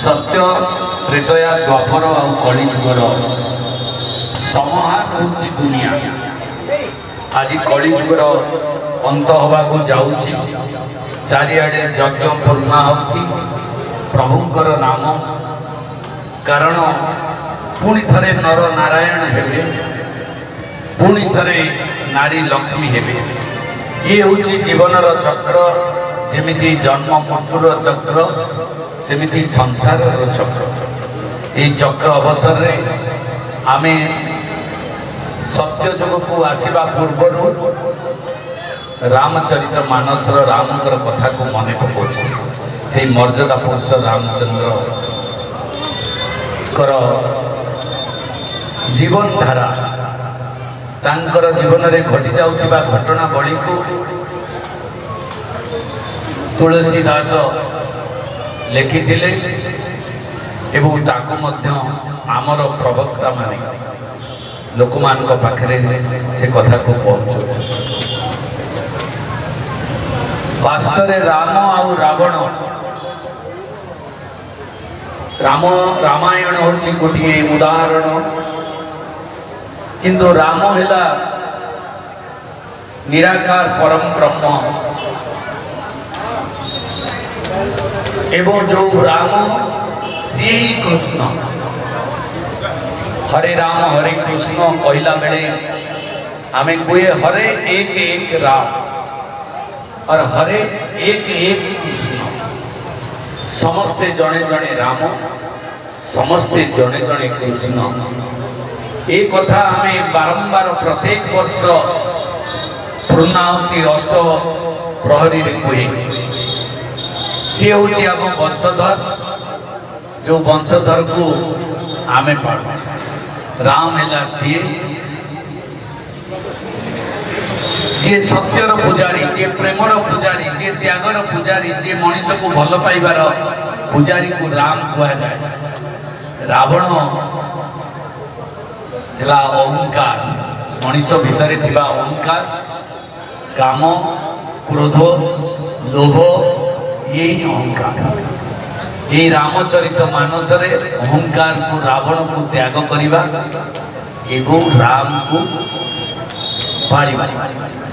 सत्य त्रेतया द्वापर आ कलिजुगर समाहार होची दुनिया। आज कलिजुगर अंत होबाकू जाउची। चारिआडे यज्ञ पूर्णाहुति प्रभुंकर नाम कारण पुणी थरे नर नारायण हेबे, पुणी थरे नारी लक्ष्मी हेबे। ये होची जीवनर चक्र। जेमिति जन्म मृत्युर चक्र सेमिति संसार चक्र। ये चक्र अवसर रे आमे सत्य जग को आसीबा पूर्व रामचरित मानसर रामकर कथा को मने पकाउछे। से मर्यादा पुरुष रामचंद्र कर जीवन धारा तांकर जीवन रे घटी जाउथिबा घटना बळी को तुलसीदास लिखिथिले एवं ताकू मध्य आमर प्रवक्ता माने लोक मान पाखरे से कथा को पहुंचो। वास्तव में राम आउ रावण रामायण होची गोटे उदाहरण किंतु राम हेला निराकार परम ब्रह्म एवं जो राम सी कृष्ण। हरे राम हरे कृष्ण कहला बेले आमे कोए हरे एक एक राम और हरे एक एक कृष्ण। समस्ते जने जने राम समस्ते जने जने कृष्ण। एक कथा आमे बारंबार प्रत्येक वर्ष पूर्णाहुति अष्ट प्रहरी रे कहे। सी हूँ आम वंशधर जो वंशधर को आमे पालु। राम है सी जे सत्यर पूजारी जे प्रेमर पूजारी जे त्यागर पूजारी जे मनीष को भल पाइबार पूजारी को राम कह जाए। रावण थिला अहंकार मनीष भितर थिबा अहंकार काम क्रोध लोभ यही अहंकार। ये रामचरित मानस रे अहंकार को रावण को त्याग करिबा एवं राम को पालिबा।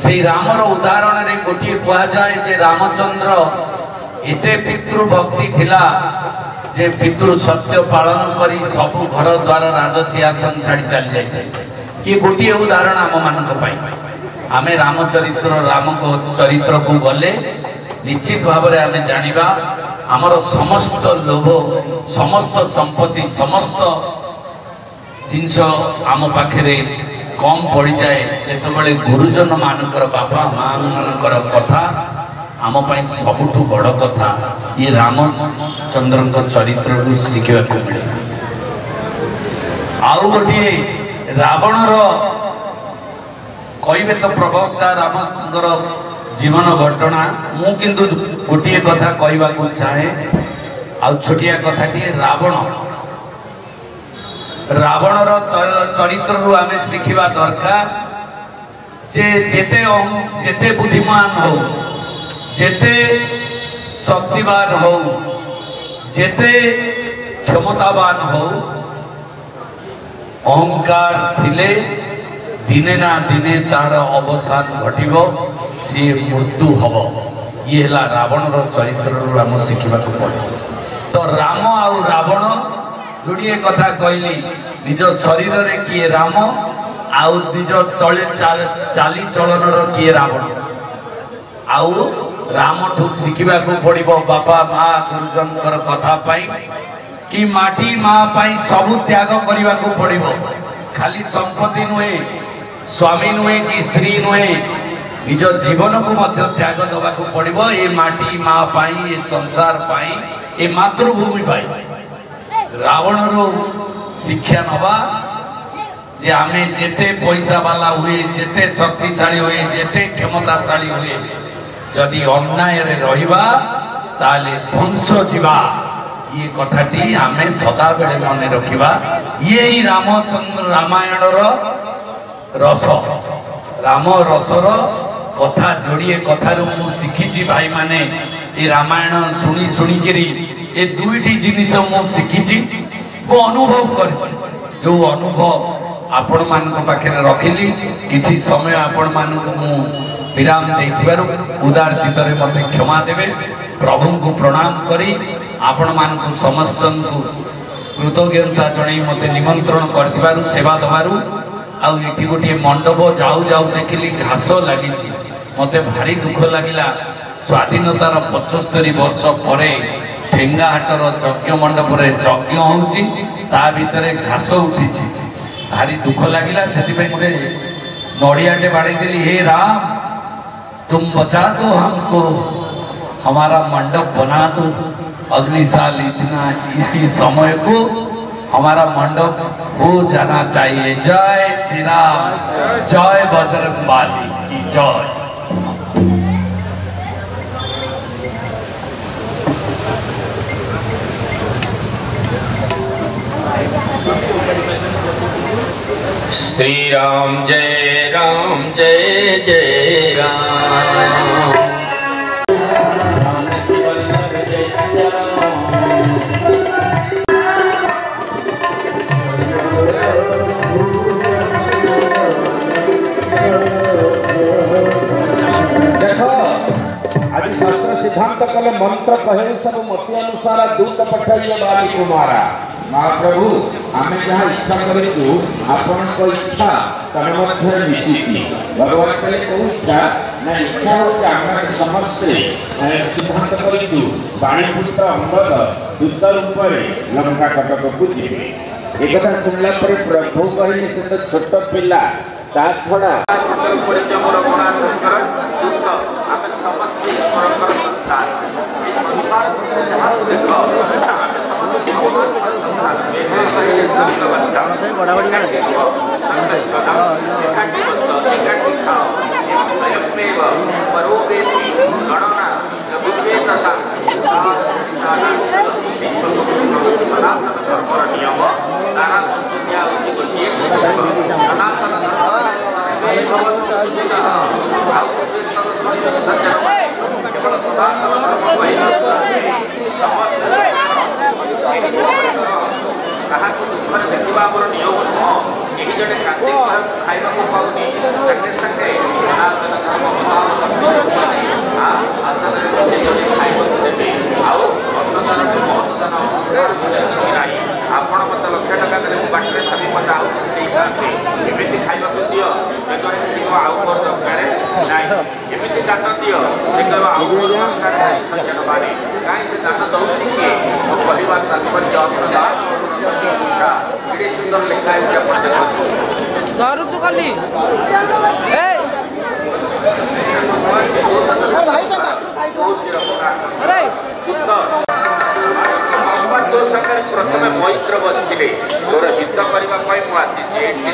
से रामर उदाहरण रे गोटे कहा जाए जे रामचंद्र एते पितृभक्ति थिला जे पितृ सत्य पालन करी सब घर द्वार राजसिंहासन छाड़ी चली जाए। ये गोटे उदाहरण आम मानक पाई। आमे रामचरित्र राम को चरित्र को गले निश्चित भाव में आमे जानिबा आमर समस्त लोभ समस्त संपत्ति समस्त जिनस आम पाखे कम पड़ जाए जिते गुरुजन मानकर बापा माँ मानकर कथा आम सबुठ बड़ कथा ये रामचंद्र चरित्र को शिखा मिले। आउ गोटे रावणर कहे तो प्रवक्ता रामचंद्र जीवन घटना मु किंतु गोटे कथा कहवा को चाहे। आ छोटिया कथाटी रावण रावणर चरित्र रु आमे शिखिबा दरकार जे जेते बुद्धिमान हो जेते शक्तिवान हो जेते क्षमतावान हो अहंकार थिले दिने ना दिने तार अवसान घटिबो सी मृत्यु हम। ये है रावणर चरित्र आम शिखा पड़े। तो राम आउ रावण जोड़िए कथा कहली निज शरीर रे किए राम आउ निज चाली चलन किए रावण। आउ राम ठू शिखा पड़ो बापा माँ गुरुजन कथा पाई कि माटी माँ पाई सबु त्याग करने को पड़ो। खाली संपत्ति नुहे स्वामी नुहे कि स्त्री नुहे निज जीवन को मध्य त्याग दवा को पड़ो। ये माटी माँ पाई ये संसार पाई ये मातृभूमि पाई रावण रो शिक्षा नवा जे आमे जेते पैसा वाला हुए जेते शक्तिशाली हुए जेते क्षमताशाली हुए जदि अन्याय रे रहिबा ताले ध्वंस जीवा। ये कथाटी आमे सदा बेले मन रखिबा। ये ही रामचंद्र रामायण रस राम रसर कथा जोड़िए कथारू मु शिखी भाई माने ये रामायण शुणी शुणिकी ए दुईटी जिनिस मु शिखी मु अनुभव कर जो अनुभव आपण मान पाखे रखिली किसी समय आपण मान मु विराम देथिबारु उदार चित्तरे मते क्षमा देवे प्रभु को प्रणाम करी आपण मान समस्त कृतज्ञता जणई मते निमंत्रण करथिबारु सेवा दबारु आउ एठी गोटे मंडप जाऊ जाऊ देखिली घास लगी मते भारी दुख लगिला स्वाधीनतार 75 वर्ष पर ठेंगाहाटर यज्ञ मंडप यज्ञ होउची ता भितरे घास उठी भारी दुख लगिला से गोटे नड़ियाटे बाड़ी देली हे राम तुम बचा दो हमको हमारा मंडप बना दो अगली साल इतना इसी समय को हमारा मंडप हो जाना चाहिए। जय श्री राम जय बजरंगबली की जय। श्री राम जय जय राम। सिद्धांत कले मंत्र कहे सब मत अनुसार दूत पठाइए बाली कुमारा महाप्रभु आम जहाँ इच्छा करूँ आपण इच्छा तम मिशी भगवान कहे कौ इच्छा ना इच्छा हो समस्ते सिद्धांत करूँ पाणीपुत्र अंगद दूत रूप लंका कटक को जीवे एक शुणला प्रभु कहले से तो छोट पिला ता छड़ा देखा मोर नियम नुह यही जड़े कार्तिक खाइबा को पाऊनी संगे संगे सनातन धर्म आसन आपण मत लक्ष टका बाटे भावी मत आमती खाइबा दियो आउ मोर दरकार ना एमती दान दियो से कह आउ मोर दरकार सज्जन बारी कहीं से दान दौर किए कहवार तात्पर्य अन्नदान सुंदर लिखा है धरुचु खाली प्रथम मैत्र बसते तोर हित करने